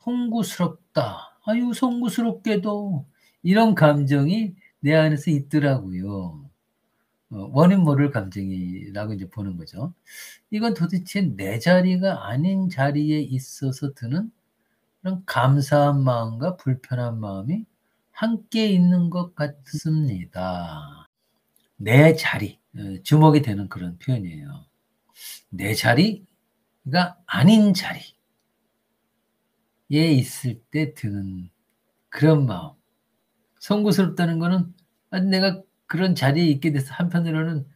송구스럽다. 아유, 송구스럽게도. 이런 감정이 내 안에서 있더라고요. 원인 모를 감정이라고 이제 보는 거죠. 이건 도대체 내 자리가 아닌 자리에 있어서 드는 그런 감사한 마음과 불편한 마음이 함께 있는 것 같습니다. 내 자리, 주목이 되는 그런 표현이에요. 내 자리가 아닌 자리에 있을 때 드는 그런 마음. 송구스럽다는 거는 내가 그런 자리에 있게 돼서 한편으로는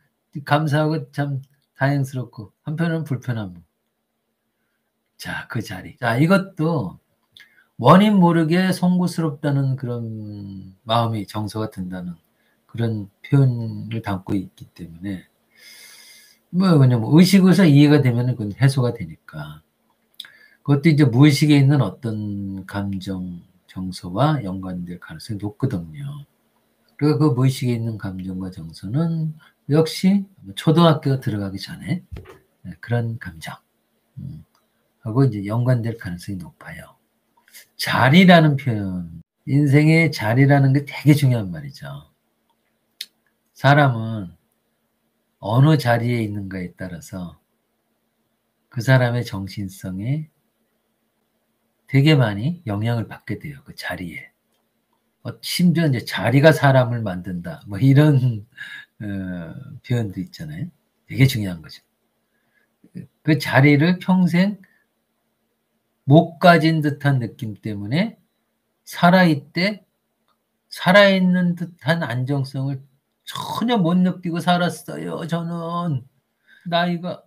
감사하고 참 다행스럽고 한편으로는 불편함. 자, 그 자리. 자, 이것도 원인 모르게 송구스럽다는 그런 마음이 정서가 든다는 그런 표현을 담고 있기 때문에 왜냐면 의식에서 이해가 되면 그건 해소가 되니까 그것도 이제 무의식에 있는 어떤 감정, 정서와 연관될 가능성이 높거든요. 그리고 그 무의식에 있는 감정과 정서는 역시 초등학교 들어가기 전에 그런 감정 하고 이제 연관될 가능성이 높아요. 자리라는 표현, 인생의 자리라는 게 되게 중요한 말이죠. 사람은 어느 자리에 있는가에 따라서 그 사람의 정신성에 되게 많이 영향을 받게 돼요. 그 자리에. 심지어 이제 자리가 사람을 만든다. 뭐 이런 표현도 있잖아요. 되게 중요한 거죠. 그 자리를 평생 못 가진 듯한 느낌 때문에 살아있는 듯한 안정성을 전혀 못 느끼고 살았어요. 저는 나이가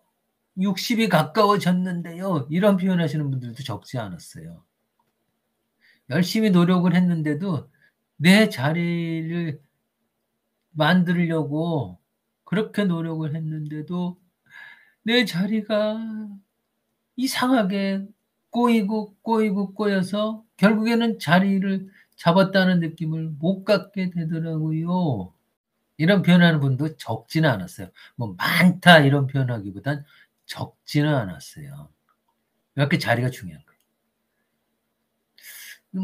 60이 가까워졌는데요. 이런 표현하시는 분들도 적지 않았어요. 열심히 노력을 했는데도 내 자리를 만들려고 그렇게 노력을 했는데도 내 자리가 이상하게 꼬여서 결국에는 자리를 잡았다는 느낌을 못 갖게 되더라고요. 이런 표현하는 분도 적지는 않았어요. 뭐 많다 이런 표현하기보단 적지는 않았어요. 이렇게 자리가 중요한 거예요.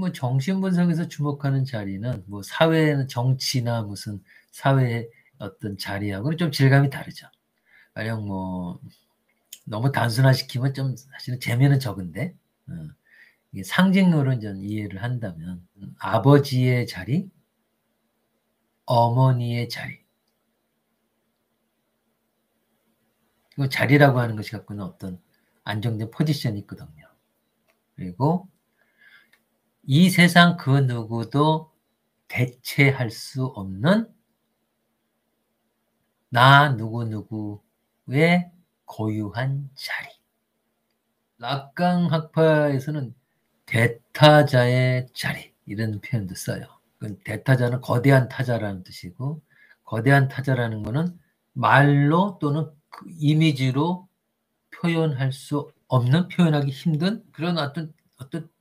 뭐 정신분석에서 주목하는 자리는 뭐 사회는 정치나 무슨 사회의 어떤 자리하고는 좀 질감이 다르죠. 가령 뭐 너무 단순화시키면 좀 사실은 재미는 적은데 이게 상징으로 좀 이해를 한다면 아버지의 자리, 어머니의 자리. 그 자리라고 하는 것이 갖고 있는 어떤 안정된 포지션이 있거든요. 그리고 이 세상 그 누구도 대체할 수 없는 나 누구누구의 고유한 자리. 락강 학파에서는 대타자의 자리 이런 표현도 써요. 대타자는 거대한 타자라는 뜻이고 거대한 타자라는 것은 말로 또는 그 이미지로 표현할 수 없는 표현하기 힘든 그런 어떤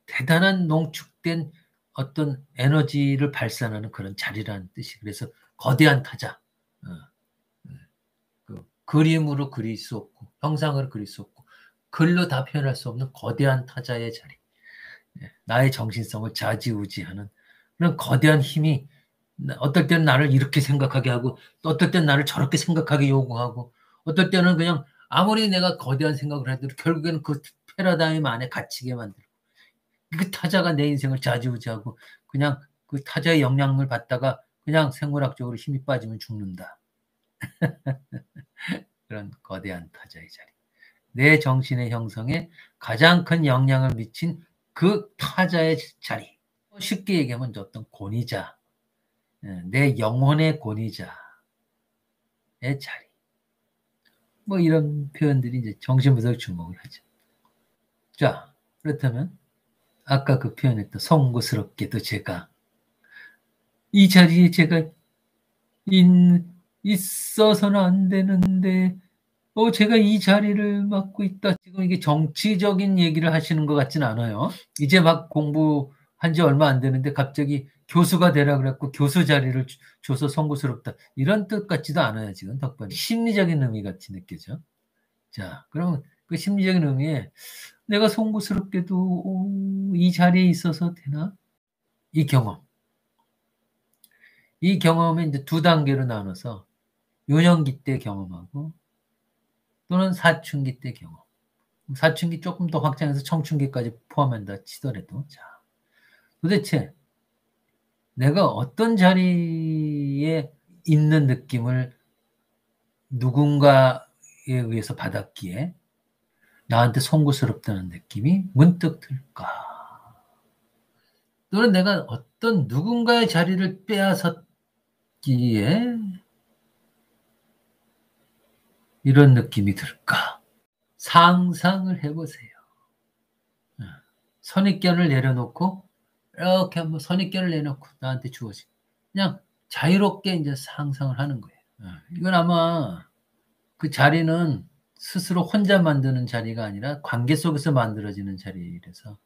대단한 농축된 어떤 에너지를 발산하는 그런 자리라는 뜻이 그래서 거대한 타자 그림으로 그릴 수 없고 형상으로 그릴 수 없고 글로 다 표현할 수 없는 거대한 타자의 자리 나의 정신성을 좌지우지하는 그런 거대한 힘이 어떨 때는 나를 이렇게 생각하게 하고 또 어떨 때는 나를 저렇게 생각하게 요구하고 어떨 때는 그냥 아무리 내가 거대한 생각을 해도 결국에는 그 패러다임 안에 갇히게 만들고 그 타자가 내 인생을 좌지우지하고 그냥 그 타자의 영향을 받다가 그냥 생물학적으로 힘이 빠지면 죽는다. 그런 거대한 타자의 자리. 내 정신의 형성에 가장 큰 영향을 미친 그 타자의 자리. 쉽게 얘기하면 어떤 권위자, 내 영혼의 권위자의 자리. 뭐 이런 표현들이 이제 정신분석 주목을 하죠. 자, 그렇다면 아까 그 표현했던 송구스럽게도 제가 이 자리에 제가 있어서는 안 되는데 제가 이 자리를 맡고 있다. 지금 이게 정치적인 얘기를 하시는 것 같진 않아요. 이제 막 공부한 지 얼마 안 되는데 갑자기 교수가 되라 그랬고 교수 자리를 줘서 송구스럽다. 이런 뜻 같지도 않아요. 지금 덕분에 심리적인 의미 같이 느껴져. 자, 그러면 그 심리적인 의미에 내가 송구스럽게도 이 자리에 있어서 되나? 이 경험. 이 경험을 이제 두 단계로 나눠서 유년기 때 경험하고 또는 사춘기 때 경험. 사춘기 조금 더 확장해서 청춘기까지 포함한다 치더라도 자, 도대체 내가 어떤 자리에 있는 느낌을 누군가에 의해서 받았기에 나한테 송구스럽다는 느낌이 문득 들까? 또는 내가 어떤 누군가의 자리를 빼앗았기에 이런 느낌이 들까? 상상을 해보세요. 선입견을 내려놓고 이렇게 한번 선입견을 내놓고 나한테 주어진 그냥 자유롭게 이제 상상을 하는 거예요. 이건 아마 그 자리는 스스로 혼자 만드는 자리가 아니라 관계 속에서 만들어지는 자리라서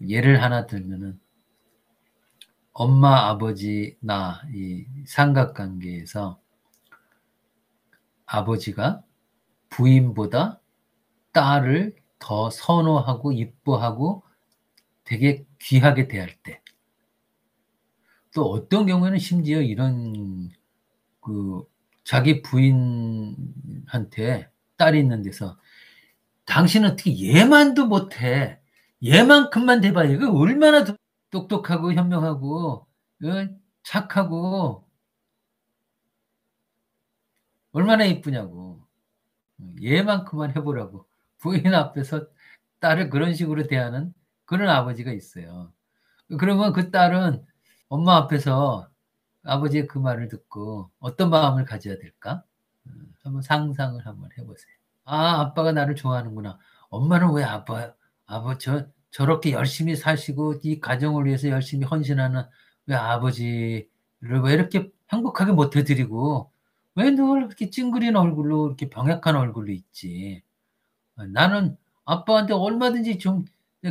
예를 하나 들면은 엄마, 아버지, 나 이 삼각관계에서 아버지가 부인보다 딸을 더 선호하고 이뻐하고 되게 귀하게 대할 때, 또 어떤 경우에는 심지어 이런 그 자기 부인한테 딸이 있는 데서 당신은 어떻게 얘만도 못해? 얘만큼만 돼봐. 이거 얼마나 똑똑하고 현명하고 착하고 얼마나 이쁘냐고. 얘만큼만 해보라고. 부인 앞에서 딸을 그런 식으로 대하는 그런 아버지가 있어요. 그러면 그 딸은 엄마 앞에서 아버지의 그 말을 듣고 어떤 마음을 가져야 될까? 한번 상상을 한번 해보세요. 아, 아빠가 나를 좋아하는구나. 엄마는 왜 저렇게 열심히 사시고 이 가정을 위해서 열심히 헌신하는 왜 아버지를 왜 이렇게 행복하게 못 해드리고 왜 늘 이렇게 찡그린 얼굴로 이렇게 병약한 얼굴로 있지? 나는 아빠한테 얼마든지 좀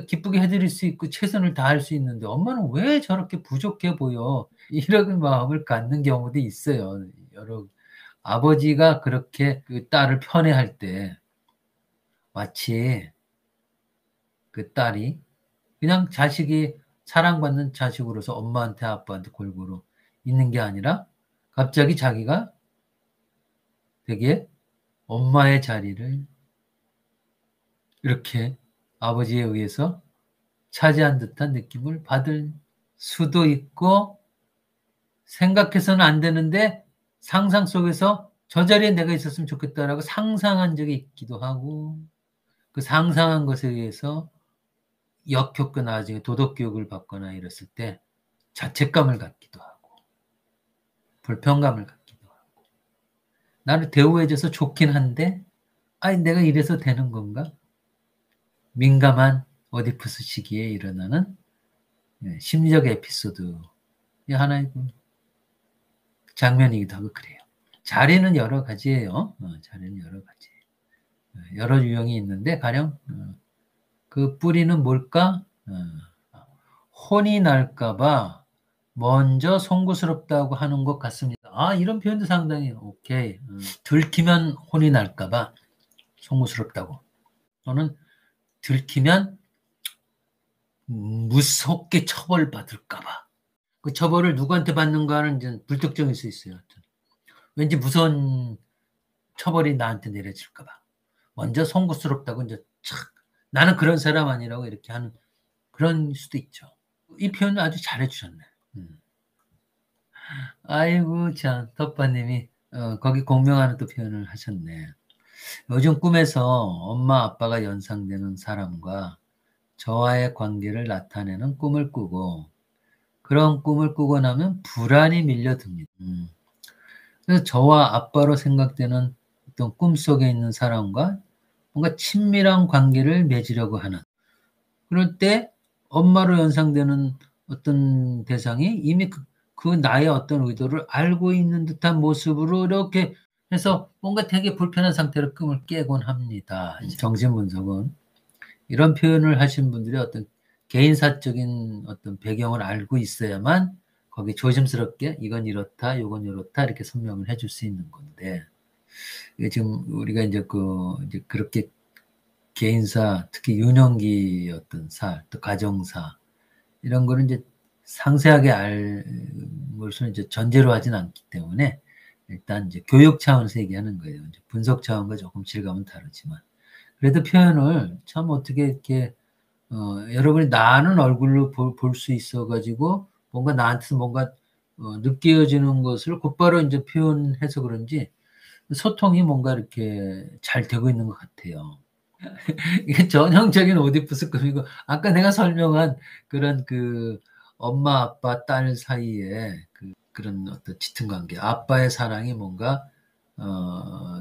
기쁘게 해드릴 수 있고 최선을 다할 수 있는데 엄마는 왜 저렇게 부족해 보여? 이런 마음을 갖는 경우도 있어요. 여러 아버지가 그렇게 그 딸을 편애할 때 마치 그 딸이 그냥 자식이 사랑받는 자식으로서 엄마한테 아빠한테 골고루 있는 게 아니라 갑자기 자기가 되게 엄마의 자리를 이렇게 아버지에 의해서 차지한 듯한 느낌을 받을 수도 있고, 생각해서는 안 되는데 상상 속에서 저 자리에 내가 있었으면 좋겠다라고 상상한 적이 있기도 하고, 그 상상한 것에 의해서 역효과 나중에 도덕교육을 받거나 이랬을 때 자책감을 갖기도 하고 불편감을 갖기도 하고, 나를 대우해줘서 좋긴 한데 아니 내가 이래서 되는 건가? 민감한 오디푸스 시기에 일어나는 심리적 에피소드의 하나의 장면이기도 하고 그래요. 자리는 여러 가지예요. 자리는 여러 가지. 여러 유형이 있는데 가령 그 뿌리는 뭘까? 혼이 날까봐 먼저 송구스럽다고 하는 것 같습니다. 아, 이런 표현도 상당히 오케이. 들키면 혼이 날까봐 송구스럽다고. 또는 들키면 무섭게 처벌받을까봐. 그 처벌을 누구한테 받는가는 이제 불특정일 수 있어요. 왠지 무서운 처벌이 나한테 내려질까봐. 먼저 송구스럽다고 이제 착 나는 그런 사람 아니라고 이렇게 하는 그런 수도 있죠. 이 표현 아주 잘해주셨네. 아이고 참 텃밭님이 거기 공명하는 또 표현을 하셨네. 요즘 꿈에서 엄마 아빠가 연상되는 사람과 저와의 관계를 나타내는 꿈을 꾸고 그런 꿈을 꾸고 나면 불안이 밀려듭니다. 그래서 저와 아빠로 생각되는 어떤 꿈속에 있는 사람과 뭔가 친밀한 관계를 맺으려고 하는, 그럴 때 엄마로 연상되는 어떤 대상이 이미 그 나의 어떤 의도를 알고 있는 듯한 모습으로 이렇게 해서 뭔가 되게 불편한 상태로 꿈을 깨곤 합니다. 정신분석은 이런 표현을 하신 분들이 어떤 개인사적인 어떤 배경을 알고 있어야만 거기 조심스럽게 이건 이렇다, 이건 이렇다 이렇게 설명을 해줄 수 있는 건데, 이게 지금 우리가 이제 그렇게 개인사, 특히 유년기 어떤 사, 또 가정사, 이런 거는 이제 상세하게 알 것을 이제 전제로 하진 않기 때문에 일단 이제 교육 차원에서 얘기하는 거예요. 이제 분석 차원과 조금 질감은 다르지만. 그래도 표현을 참 어떻게 이렇게, 여러분이 나는 얼굴로 볼 수 있어가지고 뭔가 나한테서 뭔가 느껴지는 것을 곧바로 이제 표현해서 그런지 소통이 뭔가 이렇게 잘 되고 있는 것 같아요. 이게 전형적인 오디푸스급이고, 아까 내가 설명한 그런 그 엄마, 아빠, 딸 사이에 그런 어떤 짙은 관계, 아빠의 사랑이 뭔가,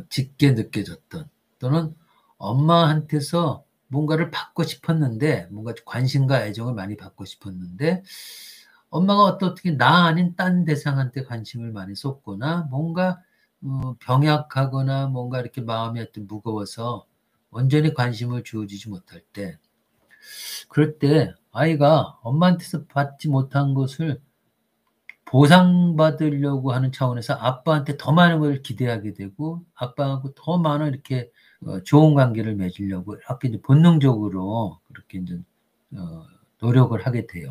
짙게 느껴졌던, 또는 엄마한테서 뭔가를 받고 싶었는데, 뭔가 관심과 애정을 많이 받고 싶었는데, 엄마가 어떻게 나 아닌 딴 대상한테 관심을 많이 쏟거나, 뭔가, 병약하거나 뭔가 이렇게 마음이 어떤 무거워서 온전히 관심을 주어지지 못할 때, 그럴 때 아이가 엄마한테서 받지 못한 것을 보상받으려고 하는 차원에서 아빠한테 더 많은 걸 기대하게 되고, 아빠하고 더 많은 이렇게 좋은 관계를 맺으려고 이렇게 이제 본능적으로 그렇게 이제 노력을 하게 돼요.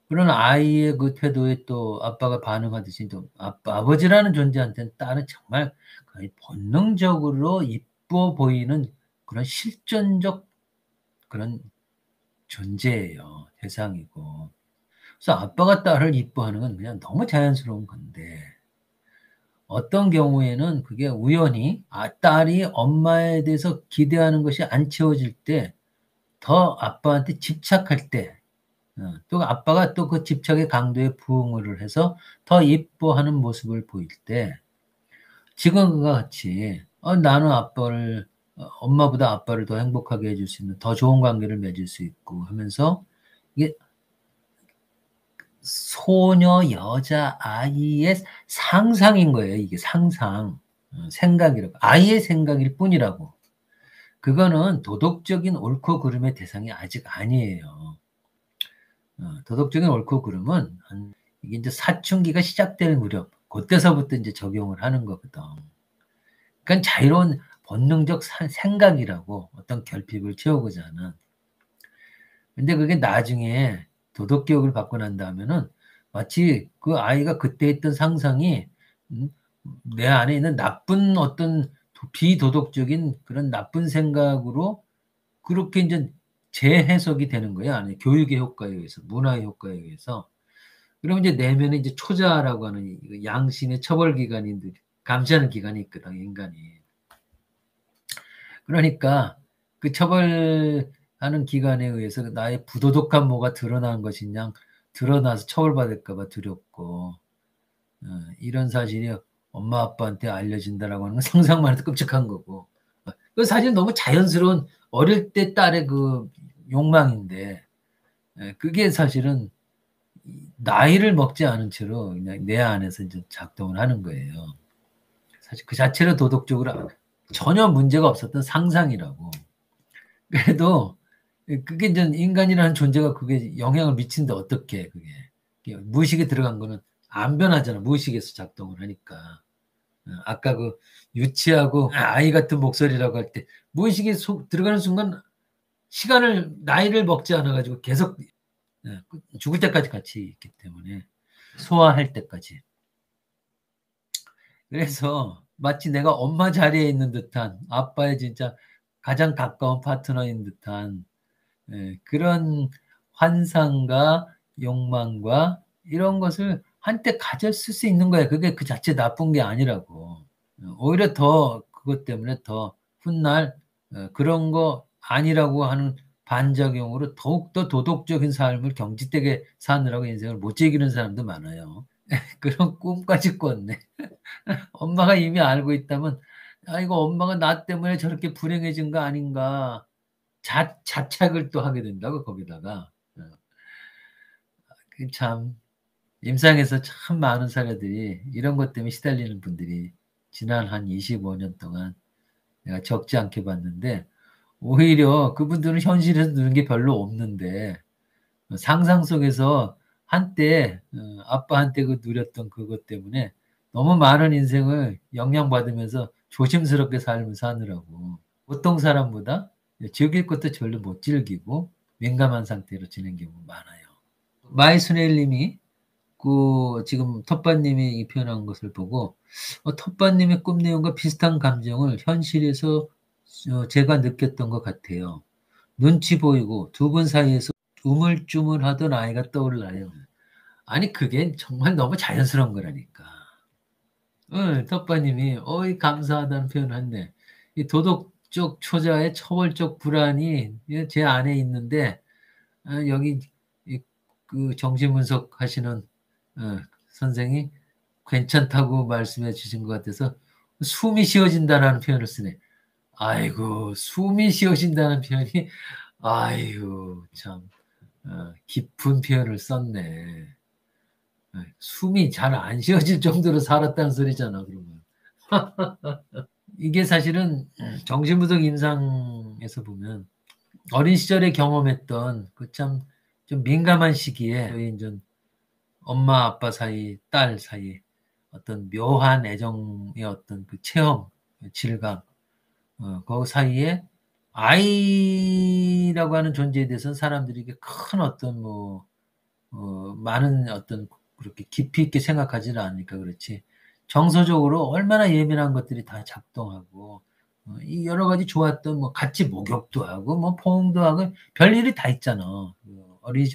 그런 아이의 그 태도에 또 아빠가 반응하듯이 또 아버지라는 존재한테는 딸은 정말 거의 본능적으로 이뻐 보이는 그런 실존적 그런 존재예요. 대상이고. 그래서 아빠가 딸을 이뻐하는 건 그냥 너무 자연스러운 건데, 어떤 경우에는 그게 우연히 딸이 엄마에 대해서 기대하는 것이 안 채워질 때, 더 아빠한테 집착할 때, 또 아빠가 또 그 집착의 강도에 부응을 해서 더 이뻐하는 모습을 보일 때, 지금과 같이 나는 엄마보다 아빠를 더 행복하게 해줄 수 있는 더 좋은 관계를 맺을 수 있고 하면서, 이게 소녀 여자 아이의 상상인 거예요. 이게 상상, 생각이라고, 아이의 생각일 뿐이라고. 그거는 도덕적인 옳고 그름의 대상이 아직 아니에요. 도덕적인 옳고 그름은 이게 이제 사춘기가 시작될 무렵, 그때서부터 이제 적용을 하는 거거든. 그러니까 자유로운 본능적 생각이라고, 어떤 결핍을 채우고자 하는. 근데 그게 나중에 도덕교육을 받고 난 다음에는 마치 그 아이가 그때 했던 상상이 내 안에 있는 나쁜 어떤 비도덕적인 그런 나쁜 생각으로 그렇게 이제 재해석이 되는 거야. 아니, 교육의 효과에 의해서, 문화의 효과에 의해서. 그러면 이제 내면에 이제 초자라고 하는 양심의 처벌 기관이, 감시하는 기관이 있거든, 인간이. 그러니까 그 처벌하는 기관에 의해서 나의 부도덕한 뭐가 드러난 것이냐, 드러나서 처벌받을까봐 두렵고, 이런 사실이 엄마 아빠한테 알려진다라고 하는 건 상상만 해도 끔찍한 거고, 그 사실 너무 자연스러운 어릴 때 딸의 그 욕망인데, 그게 사실은 나이를 먹지 않은 채로 그냥 내 안에서 이제 작동을 하는 거예요. 사실 그 자체로 도덕적으로 전혀 문제가 없었던 상상이라고. 그래도 그게 이제 인간이라는 존재가 그게 영향을 미친다, 어떻게 그게. 무의식에 들어간 거는 안 변하잖아. 무의식에서 작동을 하니까. 아까 그 유치하고 아이 같은 목소리라고 할 때 무의식에 들어가는 순간 나이를 먹지 않아 가지고 계속 죽을 때까지 같이 있기 때문에, 소화할 때까지. 그래서 마치 내가 엄마 자리에 있는 듯한, 아빠의 진짜 가장 가까운 파트너인 듯한 그런 환상과 욕망과 이런 것을 한때 가졌을 수 있는 거야. 그게 그 자체 나쁜 게 아니라고. 오히려 더 그것 때문에 더 훗날 그런 거 아니라고 하는 반작용으로 더욱더 도덕적인 삶을 경직되게 사느라고 인생을 못 즐기는 사람도 많아요. 그런 꿈까지 꿨네. 엄마가 이미 알고 있다면, 아, 이거 엄마가 나 때문에 저렇게 불행해진 거 아닌가. 자책을 또 하게 된다고, 거기다가. 참, 임상에서 참 많은 사례들이, 이런 것 때문에 시달리는 분들이 지난 한 25년 동안 내가 적지 않게 봤는데, 오히려 그분들은 현실에서 누는 게 별로 없는데, 상상 속에서 한때, 아빠한테 그 누렸던 그것 때문에 너무 많은 인생을 영향받으면서 조심스럽게 삶을 사느라고. 보통 사람보다 즐길 것도 별로 못 즐기고 민감한 상태로 지낸 경우가 많아요. 마이스네일 님이 지금 텃밭님이 이 표현한 것을 보고 텃밭님의 꿈 내용과 비슷한 감정을 현실에서 제가 느꼈던 것 같아요. 눈치 보이고 두 분 사이에서 우물쭈물하던 아이가 떠올라요. 아니 그게 정말 너무 자연스러운 거라니까. 응, 텃밭님이 어이 감사하다는 표현을 했네. 이 도덕적 초자의 처벌적 불안이 제 안에 있는데 여기 그 정신분석 하시는 선생이 괜찮다고 말씀해 주신 것 같아서 숨이 쉬어진다라는 표현을 쓰네. 아이고 숨이 쉬어진다는 표현이 아이고 참 깊은 표현을 썼네. 숨이 잘 안 쉬어질 정도로 살았다는 소리잖아 그러면. 이게 사실은 정신분석 임상에서 보면 어린 시절에 경험했던 그 참 좀 민감한 시기에 저희 이제 엄마 아빠 사이 딸 사이 어떤 묘한 애정의 어떤 그 체험 질감 그 사이에 아이라고 하는 존재에 대해서는 사람들이 큰 어떤 많은 어떤 그렇게 깊이 있게 생각하지는 않으니까 그렇지 정서적으로 얼마나 예민한 것들이 다 작동하고 이 여러 가지 좋았던 같이 목욕도 하고 포옹도 하고 별일이 다 있잖아.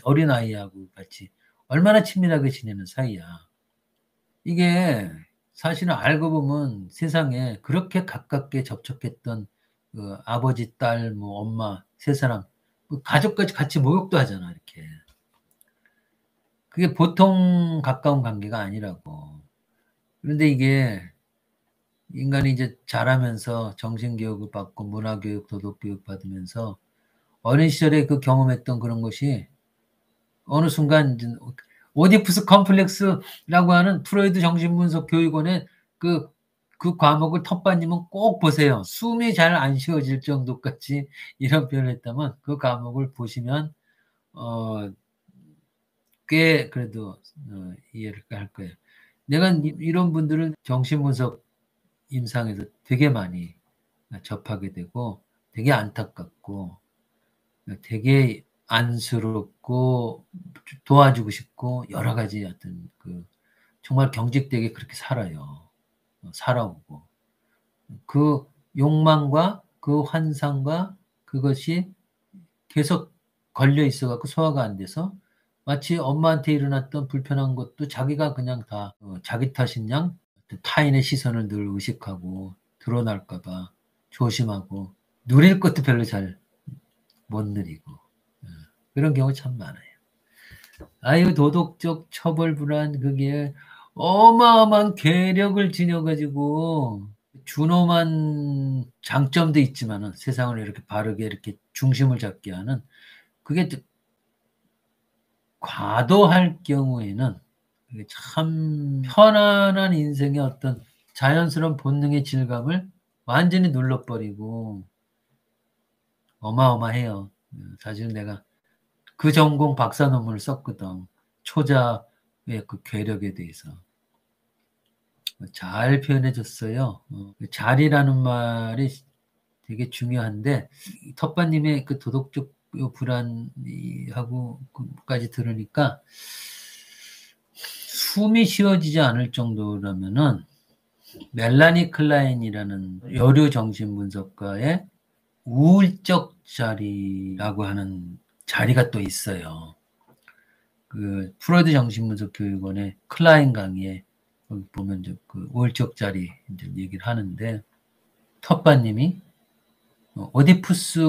어린 아이하고 같이 얼마나 친밀하게 지내는 사이야. 이게 사실은 알고 보면 세상에 그렇게 가깝게 접촉했던 그 아버지, 딸, 엄마 세 사람 가족까지 같이 목욕도 하잖아 이렇게. 그게 보통 가까운 관계가 아니라고. 그런데 이게 인간이 이제 자라면서 정신교육을 받고 문화교육, 도덕교육 받으면서 어린 시절에 그 경험했던 그런 것이 어느 순간 오디푸스 컴플렉스라고 하는 프로이드 정신분석 교육원의 그 과목을 텃밭님은 꼭 보세요. 숨이 잘 안 쉬어질 정도까지 이런 표현을 했다면 그 과목을 보시면 꽤 그래도 이해를 할 거예요. 내가 이런 분들을 정신분석 임상에서 되게 많이 접하게 되고 되게 안타깝고 되게 안쓰럽고 도와주고 싶고 여러 가지 어떤 정말 경직되게 그렇게 살아요. 살아오고 그 욕망과 그 환상과 그것이 계속 걸려 있어 갖고 소화가 안 돼서 마치 엄마한테 일어났던 불편한 것도 자기가 그냥 다 자기 탓인 양 타인의 시선을 늘 의식하고 드러날까 봐 조심하고 누릴 것도 별로 잘 못 누리고 그런 경우 참 많아요. 아유 도덕적 처벌 불안 그게 어마어마한 괴력을 지녀가지고 준엄한 장점도 있지만은 세상을 이렇게 바르게 이렇게 중심을 잡게 하는 그게 과도할 경우에는 참 편안한 인생의 어떤 자연스러운 본능의 질감을 완전히 눌러버리고 어마어마해요. 사실은 내가 그 전공 박사 논문을 썼거든. 초자의 그 괴력에 대해서. 잘 표현해 줬어요. 잘이라는 말이 되게 중요한데 텃밭님의 그 도덕적 불안하고까지 들으니까 숨이 쉬어지지 않을 정도라면은 멜라니 클라인이라는 여류 정신분석가의 우울적 자리라고 하는 자리가 또 있어요. 그 프로이드 정신분석 교육원의 클라인 강의에 거기 보면 그 우울적 자리 이제 얘기를 하는데 텃밭님이 오디푸스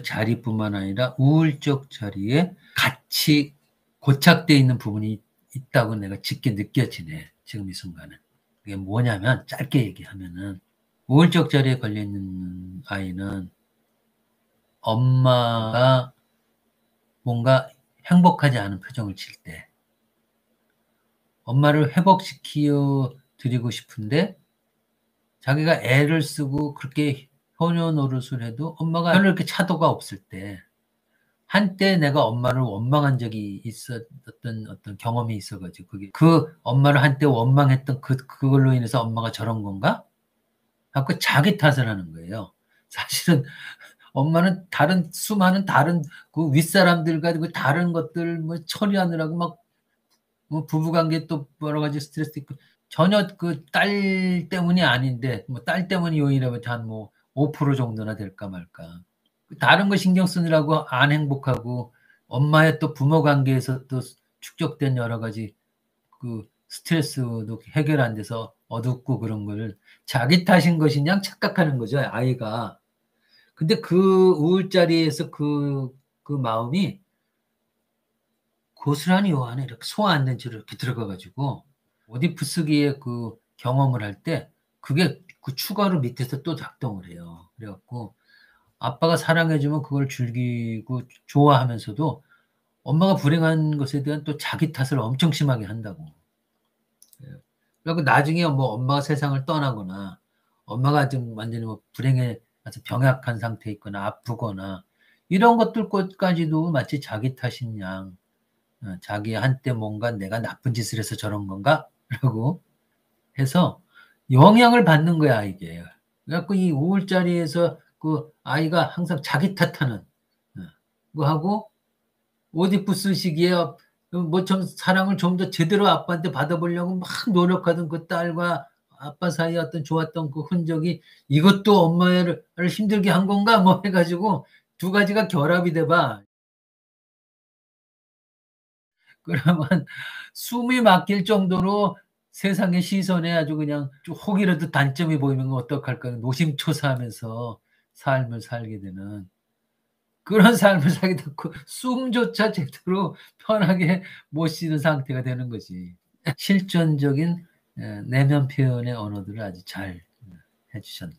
자리뿐만 아니라 우울적 자리에 같이 고착되어 있는 부분이 있다고 내가 짙게 느껴지네. 지금 이 순간은. 그게 뭐냐면 짧게 얘기하면은 우울적 자리에 걸려있는 아이는 엄마가 뭔가 행복하지 않은 표정을 칠 때 엄마를 회복시켜 드리고 싶은데 자기가 애를 쓰고 그렇게 효녀 노릇을 해도 엄마가 별로 이렇게 차도가 없을 때 한때 내가 엄마를 원망한 적이 있었던 어떤 경험이 있어가지고 그 엄마를 한때 원망했던 그걸로 인해서 엄마가 저런 건가? 하고 자기 탓을 하는 거예요. 사실은 엄마는 다른 수많은 다른 그 윗사람들과 그 다른 것들 뭐 처리하느라고 막 뭐 부부관계 또 여러 가지 스트레스 있고 전혀 그 딸 때문이 아닌데 뭐 딸 때문이 요인이라면 한 뭐 5% 정도나 될까 말까. 다른 거 신경 쓰느라고 안 행복하고 엄마의 또 부모 관계에서 또 축적된 여러 가지 그 스트레스도 해결 안 돼서 어둡고 그런 거를 자기 탓인 것인 양 착각하는 거죠, 아이가. 근데 그 우울자리에서 그 마음이 고스란히 요 안에 이렇게 소화 안 된 채로 이렇게 들어가 가지고 오디푸스기의 그 경험을 할 때 그게 그 추가로 밑에서 또 작동을 해요. 그래 갖고 아빠가 사랑해 주면 그걸 즐기고 좋아하면서도 엄마가 불행한 것에 대한 또 자기 탓을 엄청 심하게 한다고. 예. 그래 갖고 나중에 뭐 엄마가 세상을 떠나거나 엄마가 좀 완전히 뭐 불행에 아주 병약한 상태에 있거나 아프거나 이런 것들 것까지도 마치 자기 탓인 양 자기 한때 뭔가 '내가 나쁜 짓을 해서 저런 건가?'라고 해서 영향을 받는 거야 이게. 그래 갖고 이 우울자리에서 그 아이가 항상 자기 탓하는 거 하고 오디푸스 시기에 뭐 좀 사랑을 좀 더 제대로 아빠한테 받아보려고 막 노력하던 그 딸과 아빠 사이에 어떤 좋았던 그 흔적이 '이것도 엄마를 힘들게 한 건가?' 뭐 해 가지고 두 가지가 결합이 돼 봐. 그러면 숨이 막힐 정도로 세상의 시선에 아주 그냥 좀 혹이라도 단점이 보이면 어떡할까 노심초사하면서 삶을 살게 되는 그런 삶을 살게 되고 숨조차 제대로 편하게 못 쉬는 상태가 되는 거지. 실존적인 내면 표현의 언어들을 아주 잘 해 주셨네.